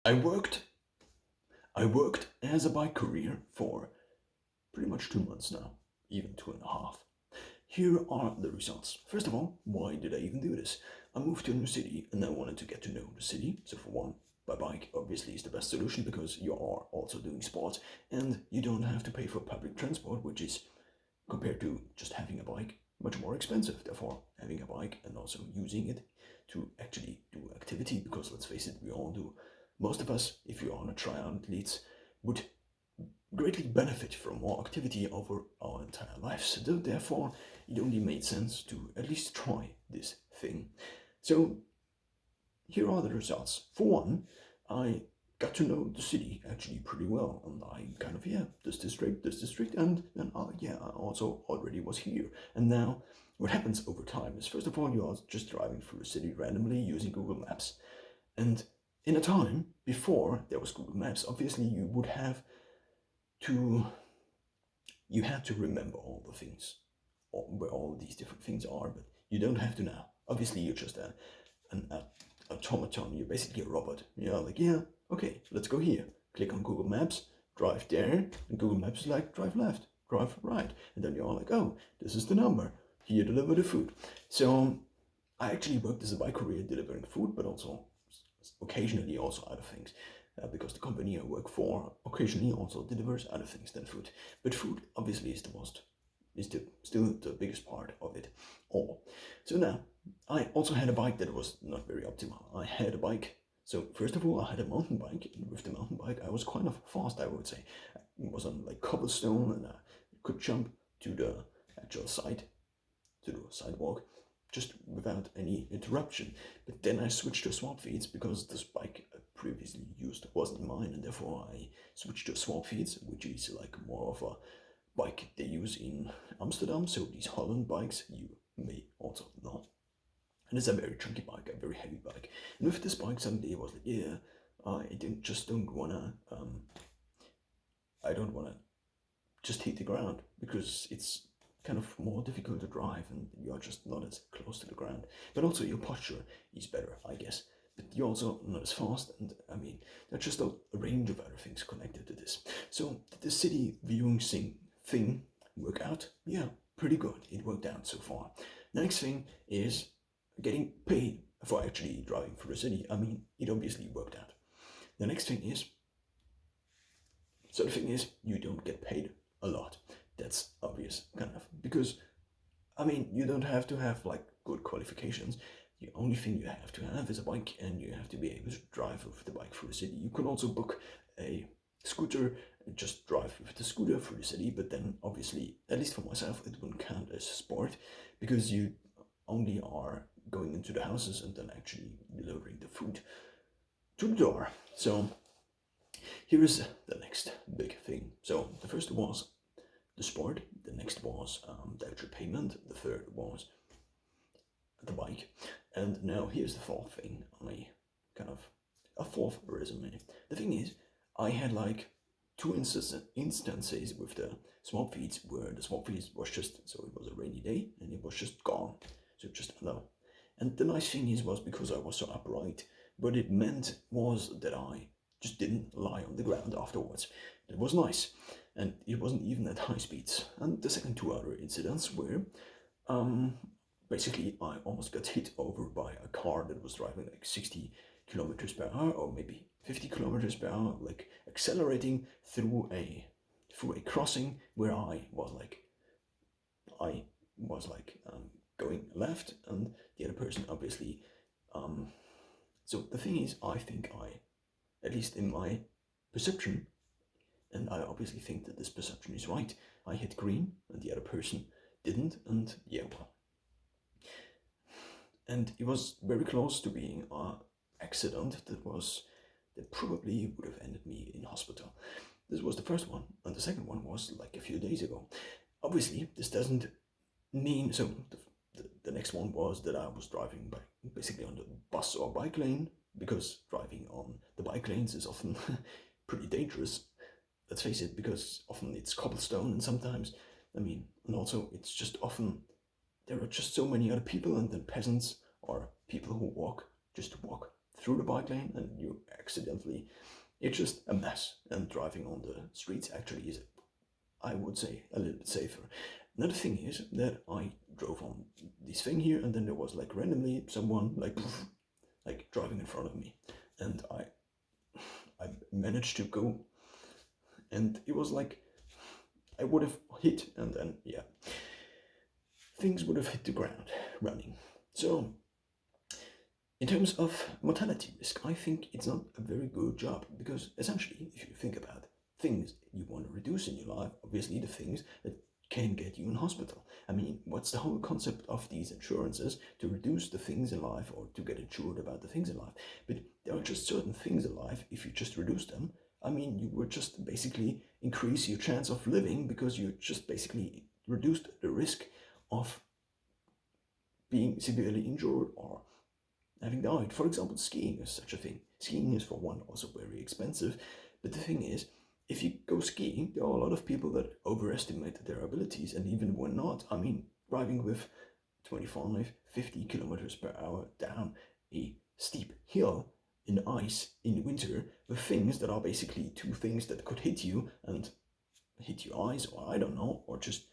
I worked I worked as a bike courier for pretty much 2 months now, even 2.5. Here are the results. First of all, why did I even do this? I moved to a new city and I wanted to get to know the city. So for one, by bike obviously is the best solution because you are also doing sports and you don't have to pay for public transport, which is compared to just having a bike much more expensive. Therefore, having a bike and also using it to actually do activity, because let's face it, we all do. Most of us, if you are on a triathlete, would greatly benefit from more activity over our entire lives. So therefore, it only made sense to at least try this thing. So here are the results. For one, I got to know the city actually pretty well, and I kind of, yeah, this district, and then yeah, I also already was here. And now, what happens over time is, first of all, you are just driving through the city randomly using Google Maps, and in a time before there was Google Maps, obviously to you had to remember all the things, where all these different things are, but you don't have to now. Obviously, you're just an automaton. You're basically a robot. You're like, yeah, okay, let's go here. Click on Google Maps, drive there, and Google Maps is like, drive left, drive right, and then you're like, oh, this is the number. Here, deliver the food. So I actually worked as a bike courier delivering food, but also occasionally also other things. Because the company I work for occasionally also delivers other things than food. But food obviously is still the biggest part of it all. So now, I also had a bike that was not very optimal. I had a bike. So first of all, I had a mountain bike, and with the mountain bike, I was kind of fast, I would say. It was on like cobblestone, and I could jump to the actual side, to the sidewalk, just without any interruption. But then I switched to swap feeds because this bike I previously used wasn't mine, and therefore I switched to swap feeds, which is like more of a bike they use in Amsterdam. So these Holland bikes you may also know. And it's a very chunky bike, a very heavy bike. And with this bike, someday I was like, yeah, I don't wanna just hit the ground because it's kind of more difficult to drive and you are just not as close to the ground. But also your posture is better, I guess. But you're also not as fast, and I mean, there's just a range of other things connected to this. So did the city viewing thing work out? Yeah, pretty good. It worked out so far. The next thing is getting paid for actually driving through the city. I mean, it obviously worked out. The next thing is, so the thing is, you don't get paid a lot. That's obvious, kind of, because I mean, you don't have to have like good qualifications. The only thing you have to have is a bike, and you have to be able to drive with the bike through the city. You can also book a scooter and just drive with the scooter through the city, but then obviously, at least for myself, it wouldn't count as sport because you only are going into the houses and then actually delivering the food to the door. So here is the next big thing. So the first was the sport, the next was the actual payment, the third was the bike, and now here's the fourth thing. I kind of a fourth resume. The thing is, I had like two instances with the swap feeds where the swap feeds was just, so it was a rainy day and it was just gone, so just hello. And the nice thing was because I was so upright, what it meant was that I just didn't lie on the ground afterwards. It was nice, and it wasn't even at high speeds. And the second two other incidents were, basically, I almost got hit over by a car that was driving like 60 kilometers per hour, or maybe 50 kilometers per hour, like accelerating through a crossing where I was like going left, and the other person obviously. So the thing is, I think at least in my perception, and I obviously think that this perception is right, I hit green and the other person didn't, and yeah, well. And it was very close to being an accident that probably would have ended me in hospital. This was the first one, and the second one was like a few days ago. Obviously, this doesn't mean, so the next one was that I was driving basically on the bus or bike lane, because driving on the bike lanes is often pretty dangerous. Let's face it, because often it's cobblestone, and sometimes, I mean, and also it's just often there are just so many other people, and then peasants or people who walk just to walk through the bike lane and you accidentally, it's just a mess. And driving on the streets actually is, I would say, a little bit safer. Another thing is that I drove on this thing here, and then there was like randomly someone like driving in front of me, and I managed to go, and it was like I would have hit, and then yeah, things would have hit the ground running. So in terms of mortality risk, I think it's not a very good job, because essentially, if you think about things you want to reduce in your life, obviously the things that can get you in hospital. I mean, what's the whole concept of these insurances? To reduce the things in life, or to get insured about the things in life. But there are just certain things in life, if you just reduce them, I mean, you would just basically increase your chance of living, because you just basically reduced the risk of being severely injured or having died. For example, skiing is such a thing. Skiing is, for one, also very expensive. But the thing is, if you go skiing, there are a lot of people that overestimate their abilities, and even when not, I mean, driving with 25, 50 kilometers per hour down a steep hill in ice in winter with things that are basically two things that could hit you and hit your eyes, or I don't know, or just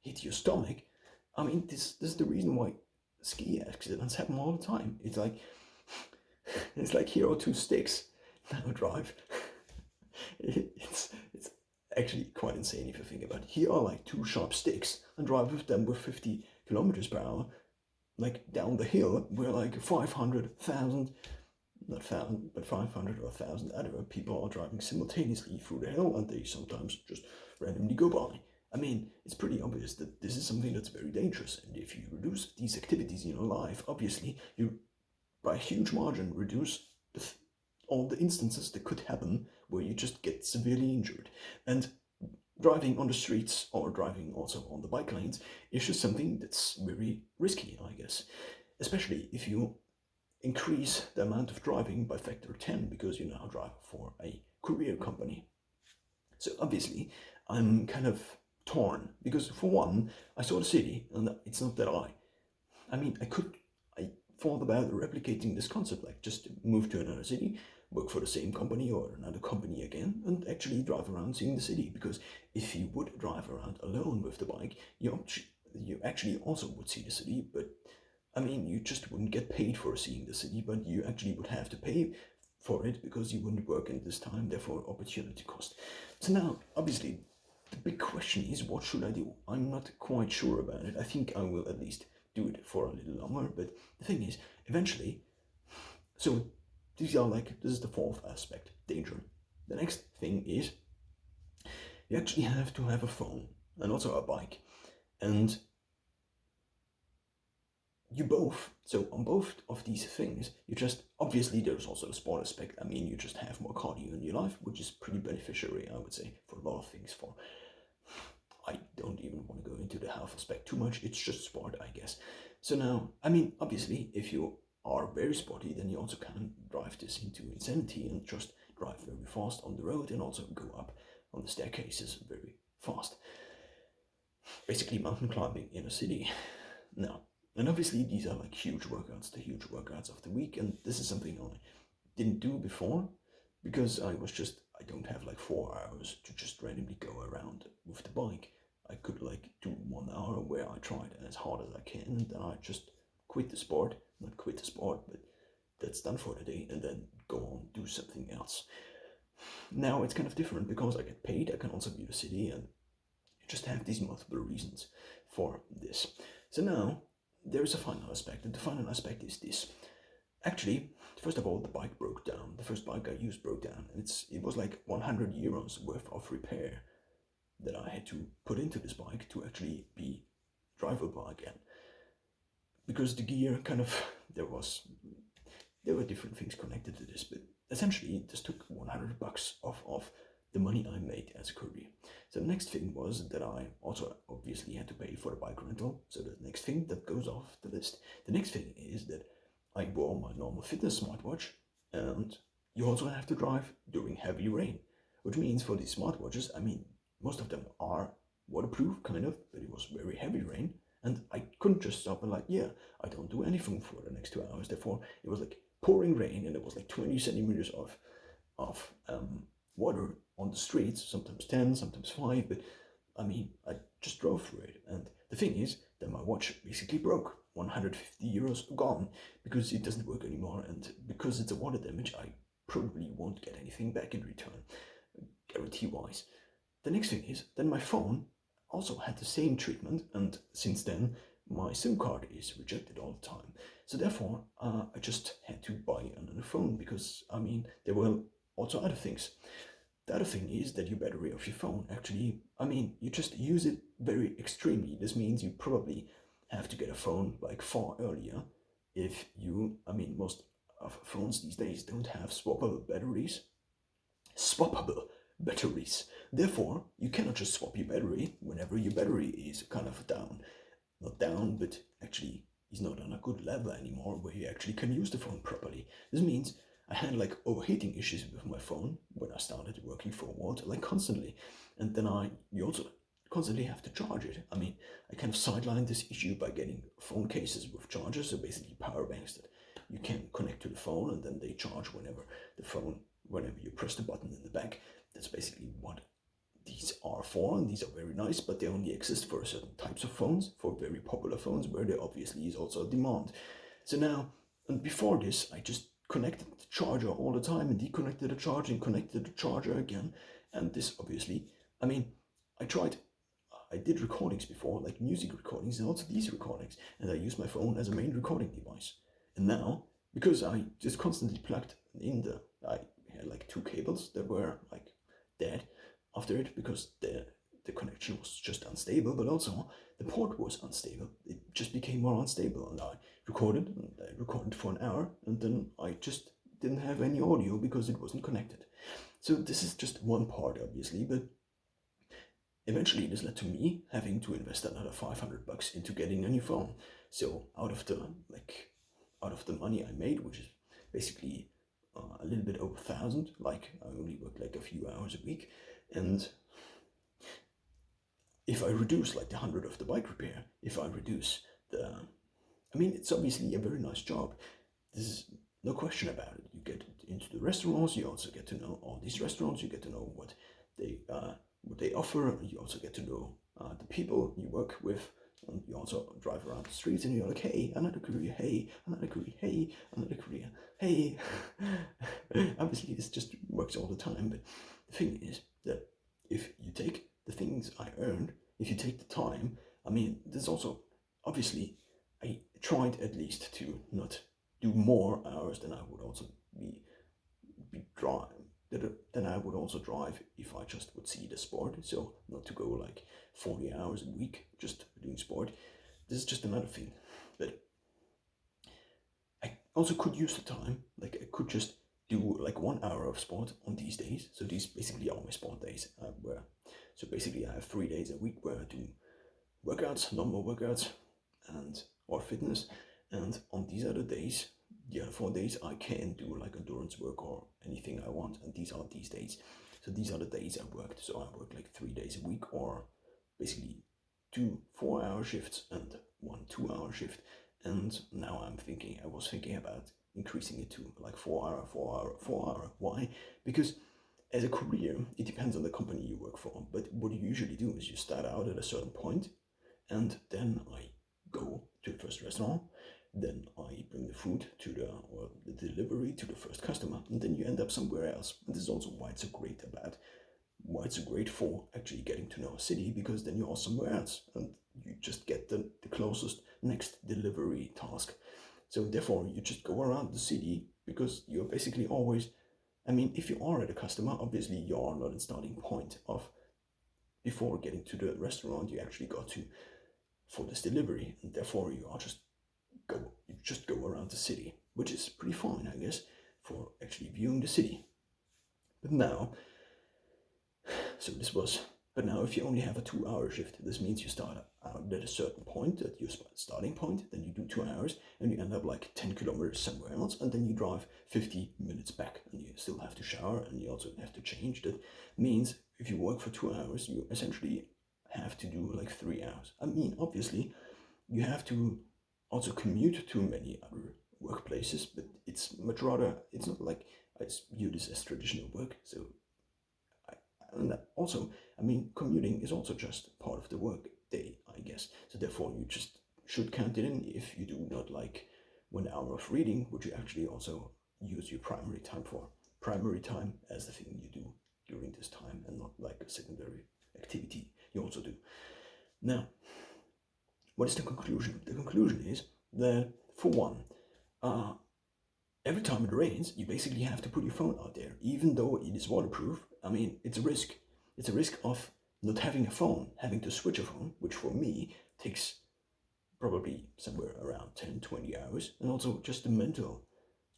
hit your stomach. I mean, this is the reason why ski accidents happen all the time. It's like here are two sticks, now drive. It's actually quite insane if you think about it. Here are like two sharp sticks, and drive with them with 50 kilometers per hour, like down the hill, where like 500,000, not 1,000, but 500 or 1,000 other people are driving simultaneously through the hill, and they sometimes just randomly go by. I mean, it's pretty obvious that this is something that's very dangerous, and if you reduce these activities in your life, obviously you, by a huge margin, reduce all the instances that could happen where you just get severely injured. And driving on the streets, or driving also on the bike lanes, is just something that's very risky, I guess. Especially if you increase the amount of driving by factor 10, because you now drive for a courier company. So obviously, I'm kind of torn, because for one, I saw the city, and it's not that I mean, I thought about replicating this concept, like just move to another city, work for the same company or another company again, and actually drive around seeing the city. Because if you would drive around alone with the bike, you actually also would see the city, but I mean, you just wouldn't get paid for seeing the city, but you actually would have to pay for it, because you wouldn't work in this time, therefore opportunity cost. So now, obviously, the big question is, what should I do? I'm not quite sure about it. I think I will at least do it for a little longer, but the thing is, eventually, so this is the fourth aspect, danger. The next thing is, you actually have to have a phone and also a bike, and so on both of these things, you just, obviously there's also the sport aspect. I mean, you just have more cardio in your life, which is pretty beneficiary, I would say, for a lot of things. I don't even want to go into the health aspect too much, it's just sport, I guess. So now, I mean, obviously, if you are very sporty, then you also can drive this into insanity and just drive very fast on the road, and also go up on the staircases very fast. Basically mountain climbing in a city. Now, and obviously these are like huge workouts, the huge workouts of the week, and this is something I didn't do before, because I don't have like 4 hours to just randomly go around with the bike. I could like do 1 hour where I tried as hard as I can, and then I just not quit the sport, but that's done for the day, and then go on, do something else. Now it's kind of different, because I get paid, I can also view the city, and you just have these multiple reasons for this. So now, there is a final aspect, and the final aspect is this. Actually, first of all, the bike broke down. The first bike I used broke down, and it was like 100 euros worth of repair that I had to put into this bike to actually be drivable again. Because the gear there were different things connected to this, but essentially this took 100 bucks off of the money I made as a courier. So the next thing was that I also obviously had to pay for the bike rental. So the next thing that goes off the list. The next thing is that I wore my normal fitness smartwatch, and you also have to drive during heavy rain, which means for these smartwatches, I mean, most of them are waterproof, but it was very heavy rain, and I couldn't just stop and I don't do anything for the next 2 hours. Therefore, it was like pouring rain, and there was like 20 centimeters of water on the streets, sometimes 10, sometimes 5, but I mean, I just drove through it. And the thing is that my watch basically broke. 150 euros gone because it doesn't work anymore, and because it's a water damage, I probably won't get anything back in return, guarantee wise. The next thing is, then my phone also had the same treatment, and since then, my SIM card is rejected all the time. So therefore, I just had to buy another phone because, I mean, there were also other things. The other thing is that your battery of your phone actually, I mean, you just use it very extremely. This means you probably have to get a phone like far earlier if you, I mean, most of phones these days don't have swappable batteries. Swappable batteries. Therefore, you cannot just swap your battery whenever your battery is kind of down. Not down, but actually is not on a good level anymore where you actually can use the phone properly. This means I had like overheating issues with my phone when I started working for Walt, like constantly. And then you also constantly have to charge it. I mean, I kind of sidelined this issue by getting phone cases with chargers, so basically power banks that you can connect to the phone and then they charge whenever you press the button in the back. That's basically what these are for, and these are very nice, but they only exist for certain types of phones, for very popular phones where there obviously is also a demand. So now, and before this, I just connected the charger all the time and deconnected the charger and connected the charger again. And this obviously, I mean, I did recordings before, like music recordings and also these recordings, and I used my phone as a main recording device. And now, because I just constantly plugged I had like 2 cables that were like dead after it because the connection was just unstable, but also the port was unstable. It just became more unstable, and I recorded for an hour, and then I just didn't have any audio because it wasn't connected. So this is just one part, obviously, but eventually this led to me having to invest another $500 into getting a new phone. So out of the money I made, which is basically a little bit over 1,000, like I only work like a few hours a week, and if I reduce like the 100 of the bike repair, if I reduce I mean, it's obviously a very nice job. This is no question about it. You get into the restaurants, you also get to know all these restaurants, you get to know what they offer, you also get to know the people you work with, and you also drive around the streets and you're like, hey, another Courier, hey, another Courier, hey, another Courier, hey. Obviously, this just works all the time, but the thing is that if you take the things I earned, if you take the time, I mean, there's also, obviously, I tried at least to not do more hours than I would also be then I would also drive if I just would see the sport. So not to go like 40 hours a week just doing sport. This is just another thing. But I also could use the time, like I could just do like 1 hour of sport on these days. So these basically are my sport days. So basically I have 3 days a week where I do workouts, normal workouts, or fitness, and on these other days, the other 4 days, I can do like endurance work or anything I want, and these are these days. So these are the days I worked. So I work like 3 days a week, or basically 2 4-hour shifts and 1 2-hour shift. And now I was thinking about increasing it to like 4 hour, 4 hour, 4 hour. Why? Because as a career, it depends on the company you work for. But what you usually do is you start out at a certain point, and then I go to the first restaurant, then I bring the food or the delivery to the first customer, and then you end up somewhere else. And this is also why it's so great for actually getting to know a city, because then you're somewhere else and you just get the closest next delivery task. So therefore you just go around the city because you're basically always, I mean, if you are at a customer, obviously you are not in starting point of before getting to the restaurant you actually got to for this delivery, and therefore you just go around the city, which is pretty fun, I guess, for actually viewing the city. But now if you only have a 2-hour shift, this means you start out at a certain point, at your starting point, then you do 2 hours, and you end up like 10 kilometers somewhere else, and then you drive 50 minutes back, and you still have to shower, and you also have to change. That means if you work for 2 hours, you essentially have to do like 3 hours. I mean, obviously, you have to also commute to many other workplaces, but it's much rather, it's not like I view this as traditional work. So, and also, I mean, commuting is also just part of the work day, I guess. So therefore, you just should count it in. If you do not like 1 hour of reading, would you actually also use your primary time for? Primary time as the thing you do during this time, and not like a secondary activity you also do. Now, what is the conclusion? The conclusion is that, for one, every time it rains, you basically have to put your phone out there, even though it is waterproof. I mean, it's a risk. It's a risk of not having a phone, having to switch a phone, which for me takes probably somewhere around 10, 20 hours, and also just the mental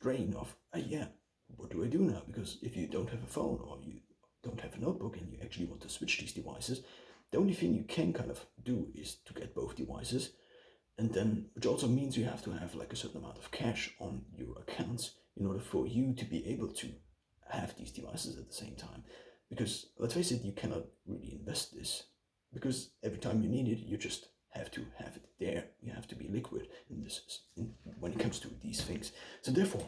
drain of, yeah, what do I do now? Because if you don't have a phone or you don't have a notebook and you actually want to switch these devices, the only thing you can kind of do is to get both devices, and then, which also means you have to have like a certain amount of cash on your accounts in order for you to be able to have these devices at the same time. Because let's face it, you cannot really invest this, because every time you need it, you just have to have it there. You have to be liquid in this when it comes to these things. So therefore,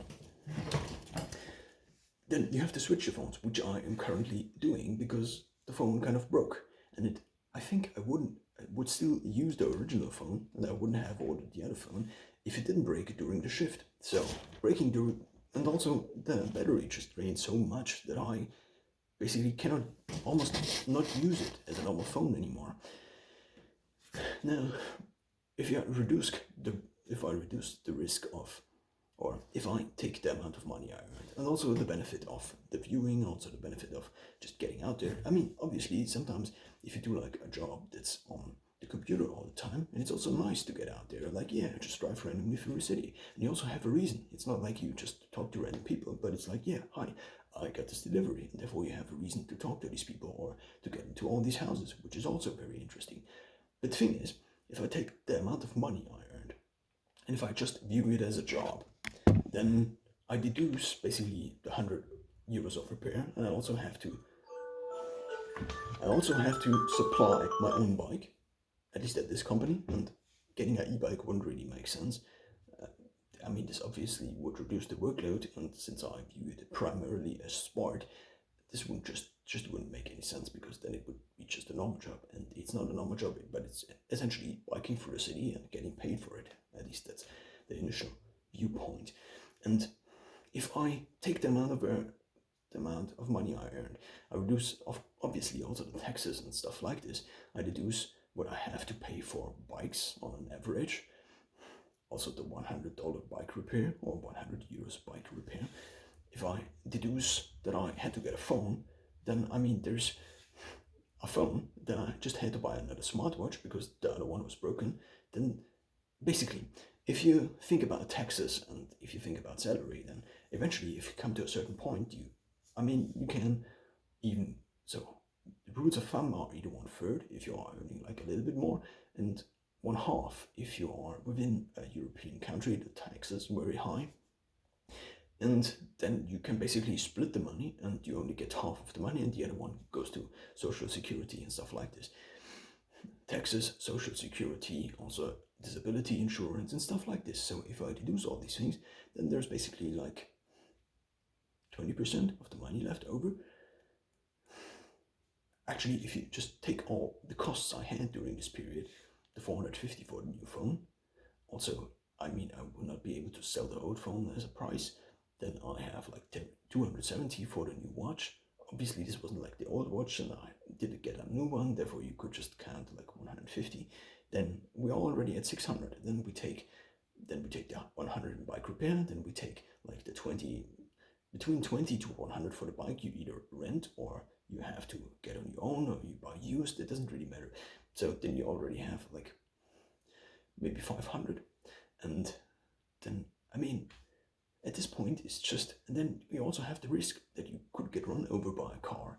then you have to switch your phones, which I am currently doing because the phone kind of broke, and I think I would still use the original phone, and I wouldn't have ordered the other phone if it didn't break during the shift. So breaking during, and also the battery just drained so much that I basically cannot almost not use it as a normal phone anymore. Now, if I reduce the risk of, or if I take the amount of money I earned, and also the benefit of the viewing, also the benefit of just getting out there. I mean, obviously, sometimes if you do like a job that's on the computer all the time, and it's also nice to get out there, like, yeah, just drive randomly through the city. And you also have a reason. It's not like you just talk to random people, but it's like, yeah, hi, I got this delivery, and therefore you have a reason to talk to these people or to get into all these houses, which is also very interesting. But the thing is, if I take the amount of money I earned, and if I just view it as a job, then I deduce basically the 100 euros of repair, and I also have to supply my own bike, at least at this company, and getting an e-bike wouldn't really make sense. I mean, this obviously would reduce the workload, and since I view it primarily as sport, this would just wouldn't make any sense, because then it would be just a normal job, and it's not a normal job, but it's essentially biking through the city and getting paid for it. At least that's the initial viewpoint. And if I take the amount of money I earned, I reduce obviously also the taxes and stuff like this. I deduce what I have to pay for bikes on an average, also the $100 bike repair or 100 euros bike repair. If I deduce that I had to get a phone, then I mean there's a phone, then I just had to buy another smartwatch because the other one was broken. Then basically, if you think about taxes and if you think about salary, then eventually if you come to a certain point, you can even, so the rules of thumb are either 1/3 if you are earning like a little bit more, and 1/2 if you are within a European country, the tax is very high. And then you can basically split the money, and you only get half of the money, and the other one goes to social security and stuff like this. Taxes, social security, also disability insurance and stuff like this. So if I deduce all these things, then there's basically like 20% of the money left over. Actually, if you just take all the costs I had during this period, the 450 for the new phone, also, I mean, I will not be able to sell the old phone as a price. Then I have like 270 for the new watch. Obviously, this wasn't like the old watch, and I didn't get a new one. Therefore, you could just count like 150. Then we're already at 600. Then we take the 100 in bike repair. Then we take like the 20, between 20 to 100 for the bike. You either rent or you have to get on your own, or you buy used. It doesn't really matter. So then you already have like maybe 500, and then I mean, at this point it's just, and then you also have the risk that you could get run over by a car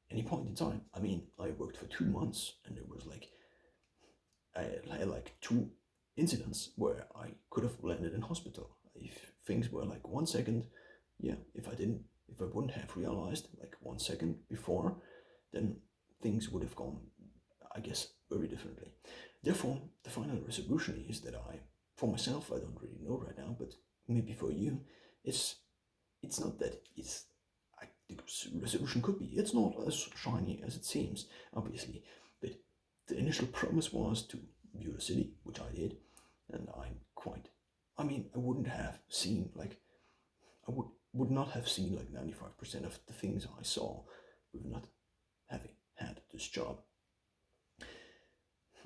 any point in time. I mean, I worked for 2 months, and there was like, I had like 2 incidents where I could have landed in hospital if things were like 1 second. Yeah, if I wouldn't have realized like 1 second before, then things would have gone, I guess, very differently. Therefore, the final resolution is that for myself, I don't really know right now, but maybe for you, it's not that it's the resolution could be. It's not as shiny as it seems, obviously, but the initial promise was to view the city, which I did, and I mean, I wouldn't have seen I would not have seen like 95% of the things I saw with not having had this job.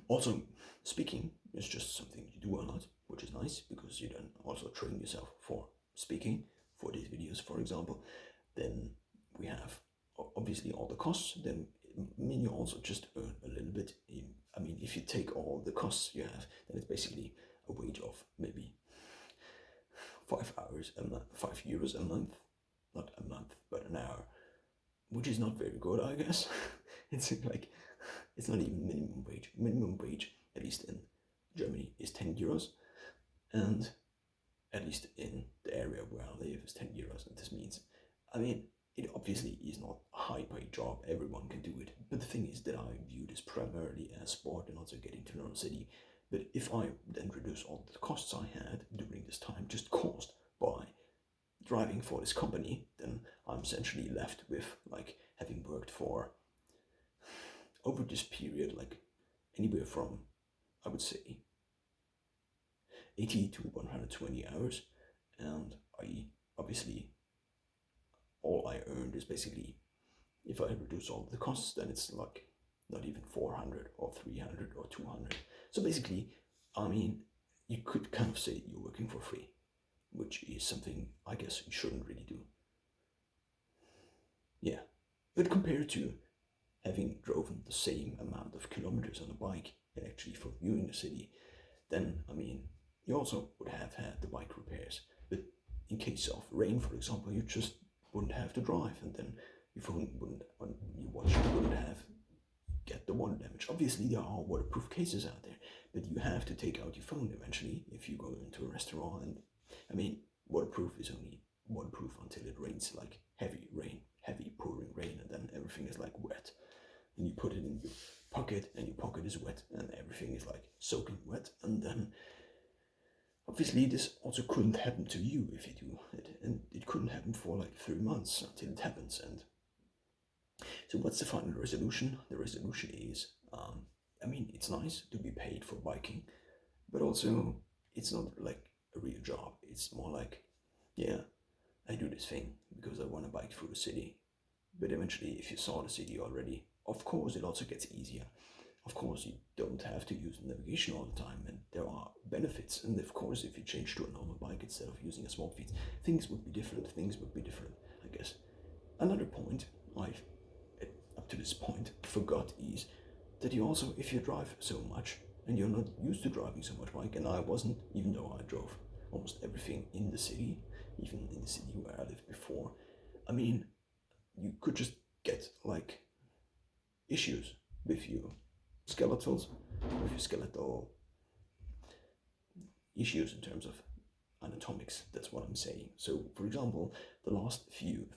Also, speaking is just something you do a lot, which is nice because you then also train yourself for speaking for these videos, for example. Then we have obviously all the costs. Then I mean you also just earn a little bit. I mean, if you take all the costs you have, then it's basically a wage of maybe 5 hours a month, €5 a month, not a month, but an hour, which is not very good, I guess. It's like it's not even minimum wage. Minimum wage, at least in Germany, is €10, and at least in the area where I live is €10. And this means, I mean, it obviously is not a high-paid job. Everyone can do it. But the thing is that I view this primarily as sport and also getting to know the city. But if I then reduce all the costs I had during this time, just caused by driving for this company, then I'm essentially left with like having worked for over this period, like anywhere from, I would say, 80 to 120 hours, and I obviously all I earned is basically, if I reduce all the costs, then it's like not even 400 or 300 or 200. So basically, I mean, you could kind of say you're working for free, which is something I guess you shouldn't really do. Yeah, but compared to having driven the same amount of kilometers on a bike and actually for viewing the city, then I mean, you also would have had the bike repairs. But in case of rain, for example, you just wouldn't have to drive, and then your phone wouldn't, your watch wouldn't have get the water damage. Obviously, there are waterproof cases out there, but you have to take out your phone eventually if you go into a restaurant. And I mean, waterproof is only waterproof until it rains, like heavy rain, heavy pouring rain, and then everything is like wet. And you put it in your pocket, and your pocket is wet, and everything is like soaking wet. And then obviously this also couldn't happen to you if you do it, and it couldn't happen for like 3 months until it happens. And so what's the final resolution? The resolution is, I mean, it's nice to be paid for biking, but also it's not like a real job. It's more like, yeah, I do this thing because I want to bike through the city. But eventually, if you saw the city already, of course, it also gets easier. Of course, you don't have to use navigation all the time, and there are benefits. And of course, if you change to a normal bike instead of using a small feet, things would be different. I guess. Another point I've, up to this point, forgot is that you also, if you drive so much, and you're not used to driving so much bike, and I wasn't, even though I drove almost everything in the city, even in the city where I lived before, I mean, you could just get like issues with your skeletal issues in terms of anatomics. That's what I'm saying. So, for example, the last few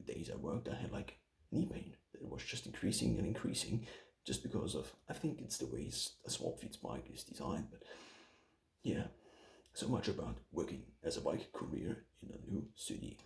days I worked, I had like knee pain. It was just increasing and increasing, just because of, I think it's the way a small feet bike is designed. But yeah, so much about working as a bike courier in a new city.